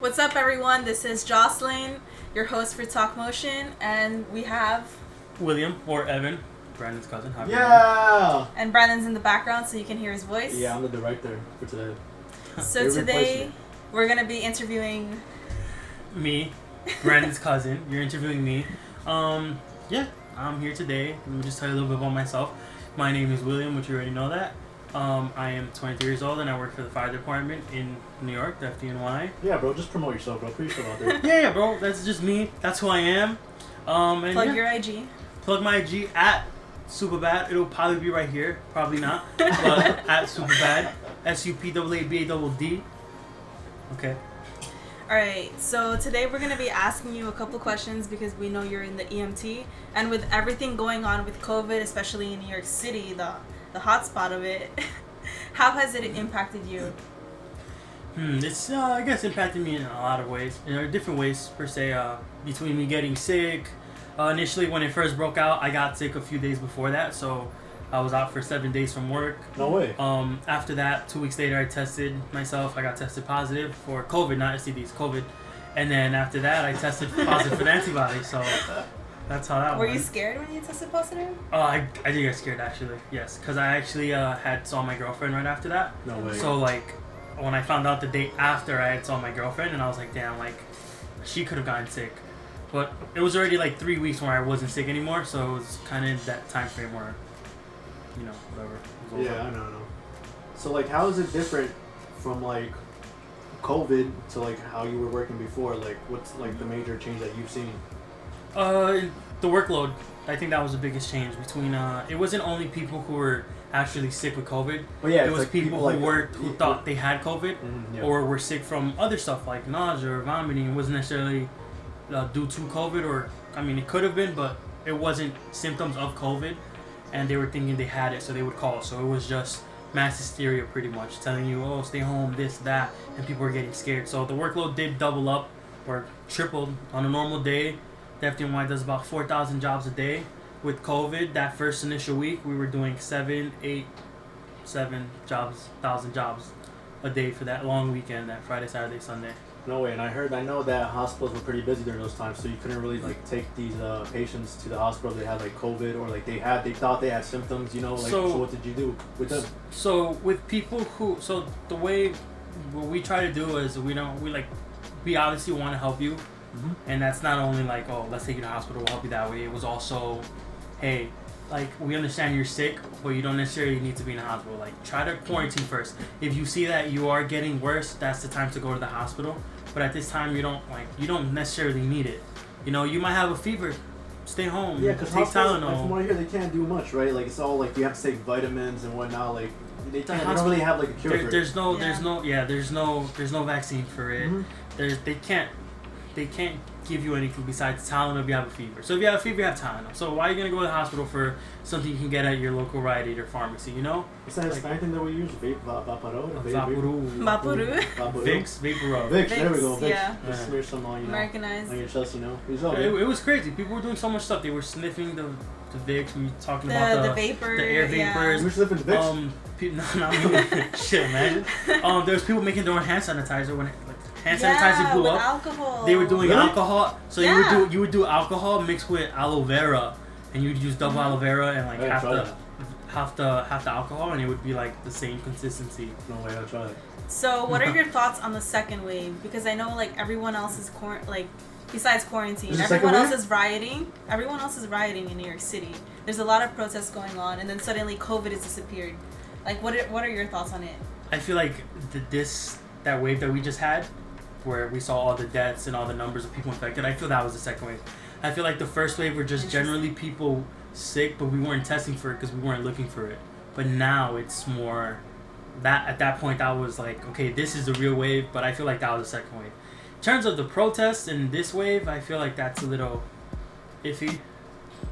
What's up, everyone? This is Jocelyn, your host for Talk Motion, and we have William or Evan, Brandon's cousin. Yeah. And Brandon's in the background, so you can hear his voice. Yeah, I'm the director for today. So today we're gonna be interviewing me, Brandon's cousin. You're interviewing me. Yeah, I'm here today. Let me just tell you a little bit about myself. My name is William, which you already know that. I am 23 years old and I work for the fire department in New York, the FDNY. Yeah, bro, just promote yourself, bro. Put yourself out there. Yeah, bro, that's just me. That's who I am. And plug your IG. Plug my IG at Superbad. It'll probably be right here. Probably not. But at Superbad. SUPAABADD. Okay. Alright, so today we're going to be asking you a couple questions because we know you're in the EMT. And with everything going on with COVID, especially in New York City, the hotspot of it, how has it impacted you? It's, I guess, impacted me in a lot of ways. Different ways, per se. Between me getting sick. Initially, when it first broke out, I got sick a few days before that. So I was out for 7 days from work. No way. After that, 2 weeks later, I tested myself. I got tested positive for COVID, not STDs, COVID. And then after that, I tested positive for the antibodies. So that's how that Were went. you scared when you tested positive? I did get scared, actually. Yes, because I actually saw my girlfriend right after that. No way. So, like, when I found out the day after, I had saw my girlfriend, and I was like, damn, like, she could have gotten sick. But it was already, like, 3 weeks where I wasn't sick anymore, so it was kind of that time frame where, you know, whatever. It was over. Yeah, I know. So, like, how is it different from, like, COVID to, like, how you were working before? Like, what's, like, the major change that you've seen? The workload. I think that was the biggest change between, it wasn't only people who were actually sick with COVID. But yeah, it was like people like, who worked who thought they had COVID yeah. or were sick from other stuff like nausea or vomiting. It wasn't necessarily due to COVID, or I mean, it could have been, but it wasn't symptoms of COVID, and they were thinking they had it, so they would call. So it was just mass hysteria, pretty much, telling you, oh, stay home, this, that, and people were getting scared. So the workload did double up or tripled on a normal day. The FDNY does about 4,000 jobs a day. With COVID, that first initial week, we were doing 7,000 jobs a day for that long weekend, that Friday, Saturday, Sunday. No way. And I know that hospitals were pretty busy during those times, so you couldn't really, like, take these patients to the hospital. They had, like, COVID, or, like, they thought they had symptoms, you know? Like, so what did you do with them? So with people so the way what we try to do is we obviously want to help you. Mm-hmm. And that's not only like, oh, let's take you to the hospital, we'll help you that way. It was also, hey, like, we understand you're sick, but you don't necessarily need to be in the hospital. Like, try to quarantine first. If you see that you are getting worse, that's the time to go to the hospital. But at this time, you don't necessarily need it. You know, you might have a fever, stay home. Yeah, because take Tylenol. Like, from what I hear, they can't do much, right? Like, it's all like you have to take vitamins and whatnot. Like, they don't really have like a cure for it. There's no vaccine for it. Mm-hmm. They can't give you anything besides Tylenol if you have a fever. So if you have a fever, you have Tylenol. So why are you going to go to the hospital for something you can get at your local Rite Aid or pharmacy, you know? What's that Hispanic thing that we use? Vaporub? Vaporub. Vicks, Vaporub. Vicks, there we go. Vicks. Yeah. Just smear some on, Americanized. on your chest, you know? It was crazy. People were doing so much stuff. They were sniffing the Vicks. We were talking about the vapor, the air vapors. Yeah. You were sniffing Vicks? Not me. Shit, imagine. There was people making their own hand sanitizer when hand sanitizer blew up. Alcohol. They were doing really? alcohol. So you would do alcohol mixed with aloe vera, and you'd use double aloe vera and like half the alcohol, and it would be like the same consistency. No way, I'll try it. So what are your thoughts on the second wave? Because I know like everyone else is besides quarantine, everyone else is rioting. Everyone else is rioting in New York City. There's a lot of protests going on, and then suddenly COVID has disappeared. Like, what are your thoughts on it? I feel like that wave that we just had, where we saw all the deaths and all the numbers of people infected, I feel that was the second wave. I feel like the first wave were just generally people sick, but we weren't testing for it because we weren't looking for it. But now it's more that at that point that was like, okay, this is the real wave, but I feel like that was the second wave. In terms of the protests and this wave, I feel like that's a little iffy,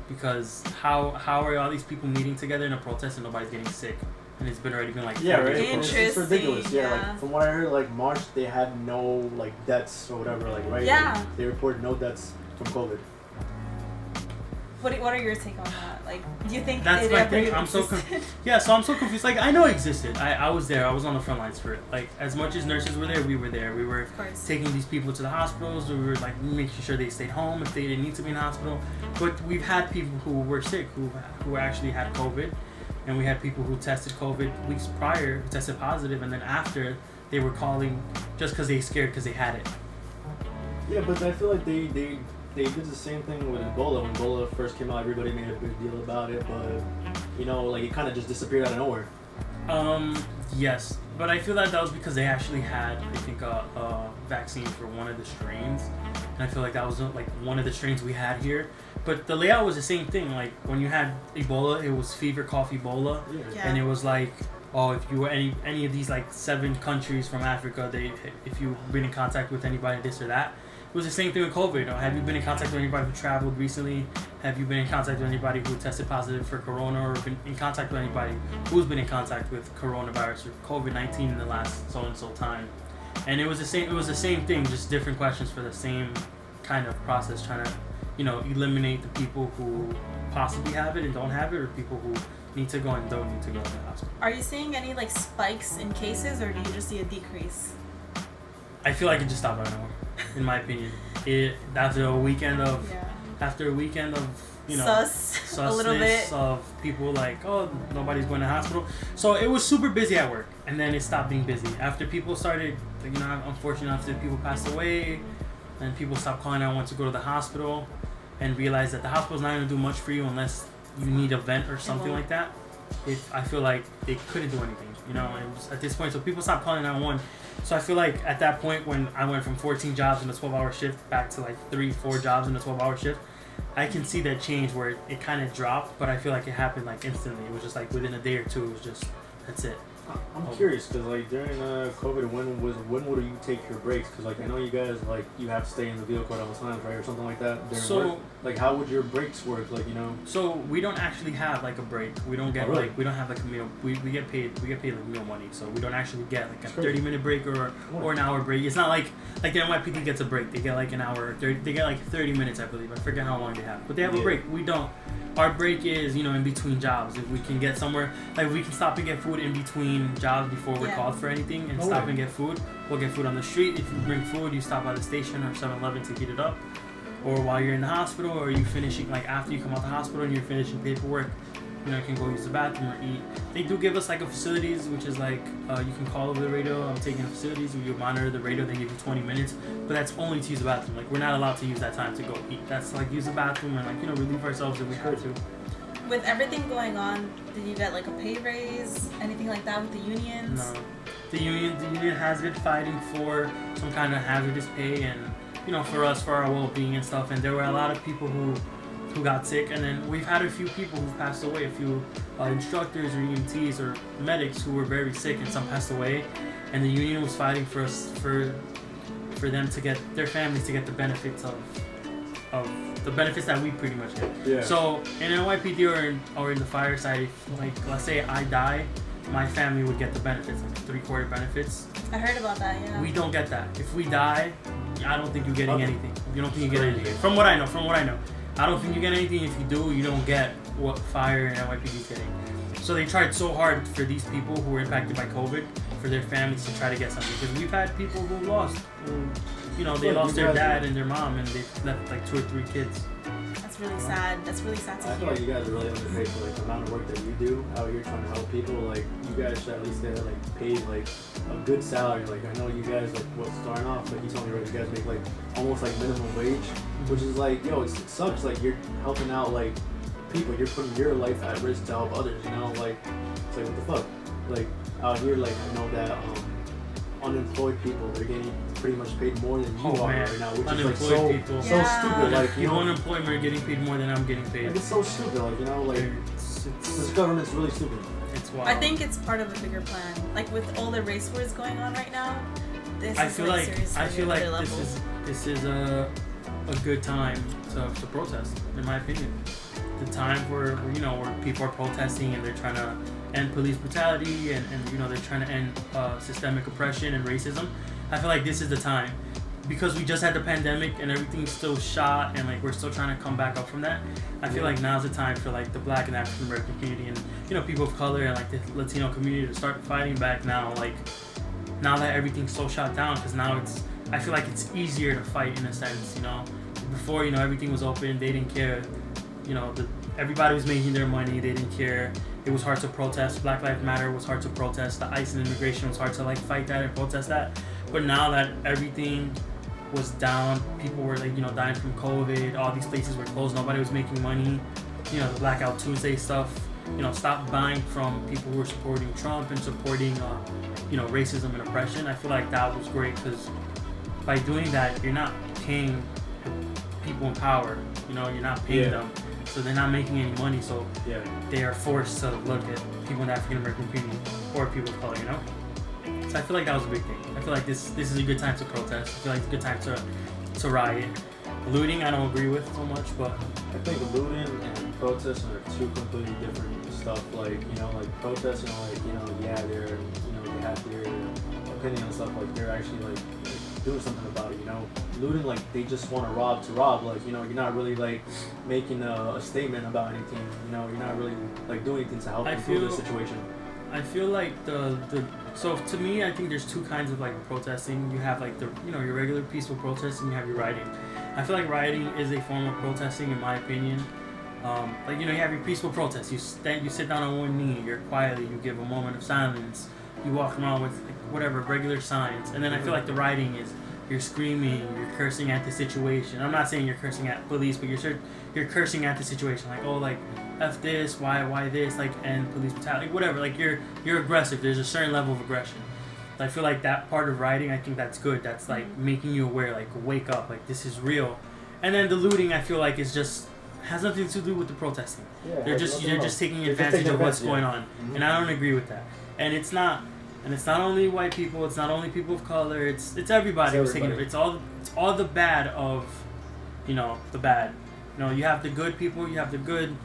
because how are all these people meeting together in a protest and nobody's getting sick? And it's already been like 4 right. days. It's ridiculous. Yeah, like from what I heard, like March they had no like deaths or whatever, like right. Yeah. Like, they reported no deaths from COVID. What are your take on that? Like, do you think that's it my ever thing? existed? So I'm so confused. Like, I know it existed. I was there. I was on the front lines for it. Like, as much as nurses were there, we were there. We were taking these people to the hospitals. We were like making sure they stayed home if they didn't need to be in the hospital. But we've had people who were sick who actually had COVID, and we had people who tested COVID weeks prior, who tested positive, and then after they were calling just because they scared because they had it. Yeah, but I feel like they did the same thing with Ebola. When Ebola first came out, everybody made a big deal about it, but like it kind of just disappeared out of nowhere. Yes, but I feel that was because they actually had, I think, a vaccine for one of the strains, and I feel like that was like one of the strains we had here. But the layout was the same thing. Like when you had Ebola, it was fever, cough, Ebola, and it was like, oh, if you were any of these like 7 countries from Africa, if you've been in contact with anybody, this or that. It was the same thing with COVID. Have you been in contact with anybody who traveled recently? Have you been in contact with anybody who tested positive for corona, or been in contact with anybody who's been in contact with coronavirus or COVID-19 in the last so and so time? And it was the same. It was the same thing, just different questions for the same kind of process, trying to, eliminate the people who possibly have it and don't have it, or people who need to go and don't need to go to the hospital. Are you seeing any like spikes in cases, or do you just see a decrease? I feel like it just stopped right now, in my opinion. After a weekend of sus a little bit of people like, oh, nobody's going to the hospital. So it was super busy at work, and then it stopped being busy after people started. Unfortunately, after people passed away, and people stopped calling out want to go to the hospital, and realized that the hospital's not going to do much for you unless you need a vent or something like that. I feel like they couldn't do anything. It was at this point, so people stopped calling 911. So I feel like at that point, when I went from 14 jobs in a 12-hour shift back to like 3-4 jobs in a 12-hour shift, I can see that change where it kind of dropped, but I feel like it happened like instantly. It was just like within a day or two. It was just, that's it. I'm curious because like during COVID, when would you take your breaks? Because like I know you guys you have to stay in the vehicle at all times, right, or something like that during work. Like how would your breaks work? So we don't actually have like a break. We don't get we don't have like a meal. We get paid like meal money. So we don't actually get like a 30-minute break or an hour break. It's not like the NYPD gets a break. They get like an hour. They get like 30 minutes, I believe. I forget how long they have, but they have a break. We don't. Our break is, in between jobs. If we can get somewhere, like we can stop and get food in between jobs before we're called for anything, and stop and get food. We'll get food on the street. If you bring food, you stop by the station or 7-Eleven to heat it up. Or while you're in the hospital, or you finishing, like after you come out the hospital and you're finishing paperwork, you can go use the bathroom or eat. They do give us like a facilities, which is like you can call over the radio. I'm taking the facilities. You monitor the radio. They give you 20 minutes, but that's only to use the bathroom. Like we're not allowed to use that time to go eat. That's like use the bathroom and relieve ourselves if we have to. With everything going on, did you get like a pay raise, anything like that with the unions? No, the union has been fighting for some kind of hazardous pay and for us, for our well-being and stuff. And there were a lot of people who got sick, and then we've had a few people who passed away, a few instructors or EMTs or medics who were very sick, and some passed away, and the union was fighting for us for them to get their families to get the benefits of the benefits that we pretty much get. Yeah. So in NYPD or in the fire side, if let's say I die, my family would get the benefits, like 3/4 benefits. I heard about that. Yeah. We don't get that. If we die, I don't think you're getting anything. You don't think you get anything. From what I know. I don't think you get anything. If you do, you don't get what fire and NYPD is getting. So they tried so hard for these people who were impacted by COVID, for their families to try to get something. Because we've had people who they lost their dad and their mom, and they left like 2 or 3 kids. That's really sad. That's really sad to hear. I feel like you guys are really underpaid for the amount of work that you do out here trying to help people. Like you guys should at least get paid a good salary. Like I know you guys starting off, but you told me you guys make almost minimum wage, which is it sucks. Like you're helping out people. You're putting your life at risk to help others. It's like what the fuck. Out here, I know that unemployed people, they're getting pretty much paid more than you are right now, which is people. So stupid. People unemployment are getting paid more than I'm getting paid. It's so stupid. This government's really stupid. It's wild. I think it's part of a bigger plan. With all the race wars going on right now, I feel like this is a good time to protest, in my opinion. The time where people are protesting and they're trying to end police brutality and they're trying to end systemic oppression and racism. I feel like this is the time. because we just had the pandemic and everything's still shot and like we're still trying to come back up from that. I feel like now's the time for like the Black and African American community and people of color and like the Latino community to start fighting back now. Like now that everything's so shut down, because now I feel like it's easier to fight in a sense. Before everything was open, they didn't care. Everybody was making their money. They didn't care. It was hard to protest. Black Lives Matter was hard to protest. The ICE and immigration was hard to like fight that and protest that. But now that everything was down, people were like dying from COVID. All these places were closed. Nobody was making money. The Blackout Tuesday stuff. Stop buying from people who were supporting Trump and supporting racism and oppression. I feel like that was great because by doing that, you're not paying people in power. You're not paying them. So they're not making any money, so they are forced to look at people in the African American community or people of color, So I feel like that was a big thing. I feel like this is a good time to protest. I feel like it's a good time to riot. Looting, I don't agree with so much, but I think looting and protesting are two completely different stuff. Like protesting, they're they have their opinion and stuff. Like they're actually like doing something about it. Looting, like they just want to rob. Like you're not really like making a statement about anything. You're not really like doing anything to help improve the situation. I feel like so to me, I think there's two kinds of like protesting. You have like the your regular peaceful protest and you have your rioting. I feel like rioting is a form of protesting, in my opinion. You have your peaceful protest. You sit down on one knee. You're quietly. You give a moment of silence. You walk around with whatever regular signs. And then I feel like the rioting is you're screaming, you're cursing at the situation. I'm not saying you're cursing at police, but you're cursing at the situation. Like, oh, like F this, why this, like, and police brutality, whatever. Like you're aggressive. There's a certain level of aggression. I feel like that part of rioting, I think that's good. That's like making you aware, like wake up, like this is real. And then the looting, I feel like has nothing to do with the protesting. Yeah, they're just taking advantage of what's going on, and I don't agree with that. And it's not only white people. It's not only people of color. It's everybody who's taking it. It's all the bad of, the bad. You have the good people. You have the good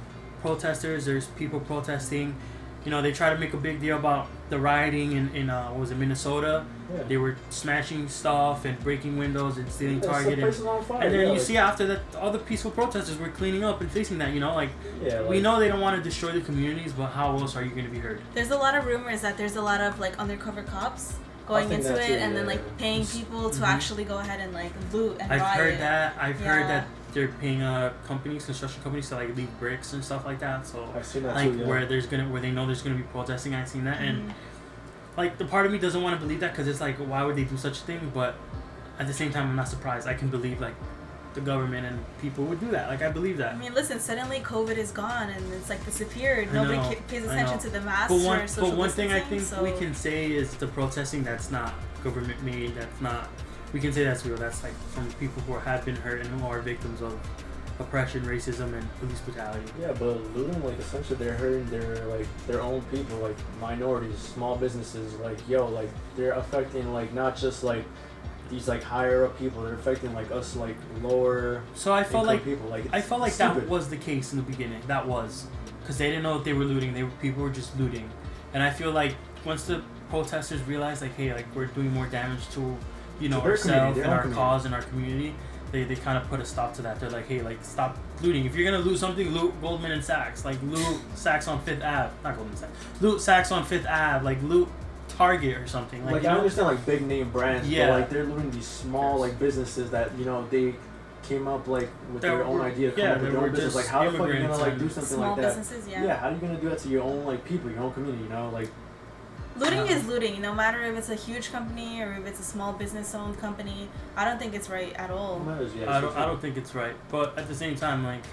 protesters. There's people protesting. They try to make a big deal about the rioting in what was it, Minnesota? Yeah. They were smashing stuff and breaking windows and stealing Target. And then you see after that, all the peaceful protesters were cleaning up and fixing that, we know they don't want to destroy the communities, but how else are you going to be heard? There's a lot of rumors that there's a lot of like undercover cops going into it and then like paying people to actually go ahead and like loot and riot. I've heard that they're paying construction companies to like leave bricks and stuff like that. So I've seen that like too, where they know there's gonna be protesting. I've seen that, and like the part of me doesn't want to believe that because it's like why would they do such a thing? But at the same time, I'm not surprised. I can believe like the government and people would do that. Like I believe that. I mean, listen, suddenly COVID is gone and it's like disappeared. Nobody pays attention to the masks or social distancing. But one thing I think we can say is the protesting that's not government made. That's not. We can say that's real. That's like from people who have been hurt and who are victims of oppression, racism, and police brutality. Yeah, but looting, like essentially they're hurting their own people, like minorities, small businesses. Like they're affecting like not just like these like higher up people. They're affecting like us like lower. So I felt like people. Like I felt like that was the case in the beginning. That was because they didn't know that they were looting. People were just looting, and I feel like once the protesters realized like, hey, like we're doing more damage to ourselves and our cause and our community, they kind of put a stop to that. They're like, hey, like stop looting. If you're gonna loot something, loot Goldman and Sachs. Like loot Sachs on Fifth Ave, not Goldman Sachs. Loot Sachs on Fifth Ave. Like loot Target or something. Like I understand like big name brands, but like they're looting these small like businesses that they came up like with their own idea, with their own business. Like how the fuck are you gonna like do something like that? Small businesses, yeah. How are you gonna do that to your own like people, your own community? Like. Looting is looting, no matter if it's a huge company or if it's a small business-owned company. I don't think it's right at all. I don't think it's right. But at the same time, like,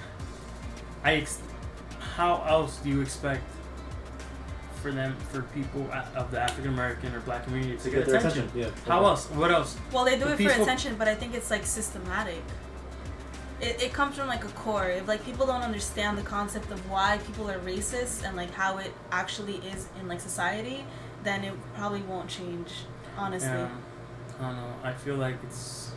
how else do you expect for people of the African American or Black community to get attention? Yeah. How else? What else? Well, they do it for attention, but I think it's like systematic. It comes from like a core. If like people don't understand the concept of why people are racist and like how it actually is in like society, then it probably won't change, honestly. Yeah. I don't know. I feel like it's...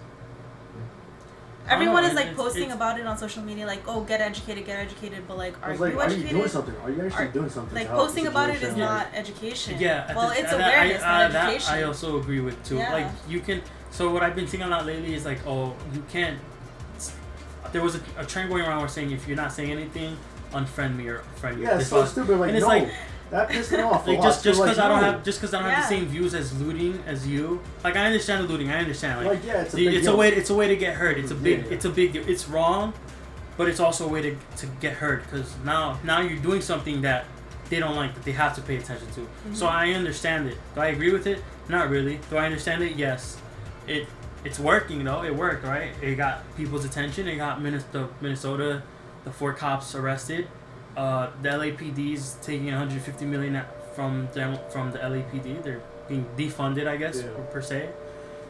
Everyone is like posting about it on social media, like, oh, get educated, but like, are you educated? Are you doing something? Are you actually doing something? Like, posting about it is not education. Yeah. Well, it's awareness, not education. That I also agree with too. Yeah. Like, you can... So what I've been seeing a lot lately is like, oh, you can't. There was a trend going around where saying if you're not saying anything, unfriend me or friend you. Yeah, it's so stupid. Like, and it's no, like, that pissed me off. Like just because I don't have Yeah. the same views as looting as you. Like I understand the looting. I understand. Like yeah, it's a way. It's a way to get hurt. It's a big. It's a big. It's wrong, but it's also a way to get hurt because now you're doing something that they don't like, that they have to pay attention to. Mm-hmm. So I understand it. Do I agree with it? Not really. Do I understand it? Yes. It's working though. It worked, right? It got people's attention. It got Minnesota, the 4 cops arrested. The LAPD's taking $150 million from the LAPD. They're being defunded, I guess, per se.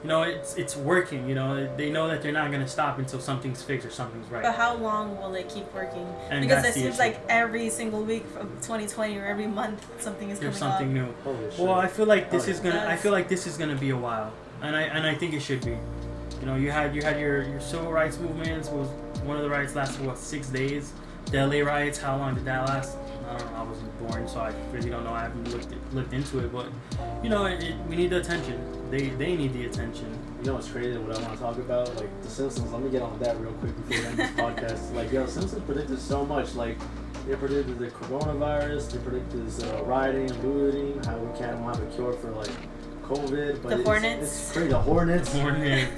You know, it's working. You know, they know that they're not gonna stop until something's fixed or something's right. But how long will it keep working? And because it seems like every single week of 2020 or every month something is coming up. There's something new. Well, I feel like this is gonna. I feel like this is gonna be a while, and I think it should be. You know, you had your civil rights movements. Was one of the riots lasted 6 days. The LA riots, how long did that last? I don't know. I wasn't born, so I really don't know. I haven't looked into it, but you know, we need the attention. They need the attention. You know what's crazy? What I want to talk about, like the Simpsons. Let me get on that real quick before we end this podcast. Like, Simpsons predicted so much. Like, they predicted the coronavirus. They predicted this rioting and looting. How we can't have a cure for like COVID. But the Hornets. It's crazy. The Hornets.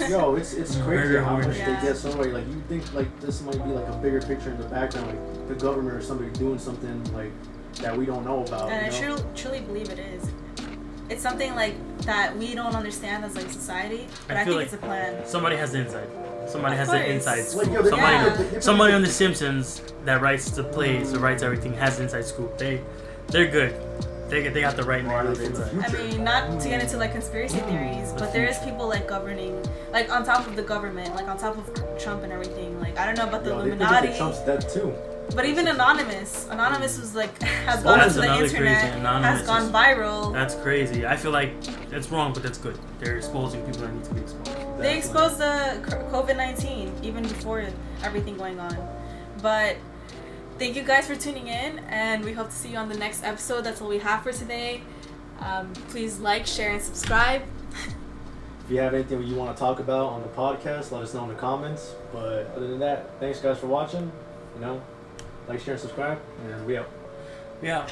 Yo, it's crazy how much they get somebody. Like, you think like this might be like a bigger picture in the background, like the government or somebody doing something like that we don't know about. And I truly believe it is. It's something like that we don't understand as like society, but I think like it's a plan. Somebody has the inside. Somebody has the inside scoop. Like, somebody on The Simpsons that writes the plays or writes everything has the inside scoop. They're good. They got the right man on the inside. I mean, not to get into like conspiracy theories, but there is people like governing, like on top of the government, like on top of Trump and everything. Like I don't know about the Illuminati. Trump's dead too. But even Anonymous was like has gone to the internet, has gone viral. That's crazy. I feel like that's wrong, but that's good. They're exposing people that need to be exposed. They exposed the COVID-19 even before everything going on. But thank you guys for tuning in, and we hope to see you on the next episode. That's all we have for today. Please like, share, and subscribe. If you have anything you want to talk about on the podcast, let us know in the comments. But other than that, thanks guys for watching. You know, like, share, and subscribe, and we out. Yeah.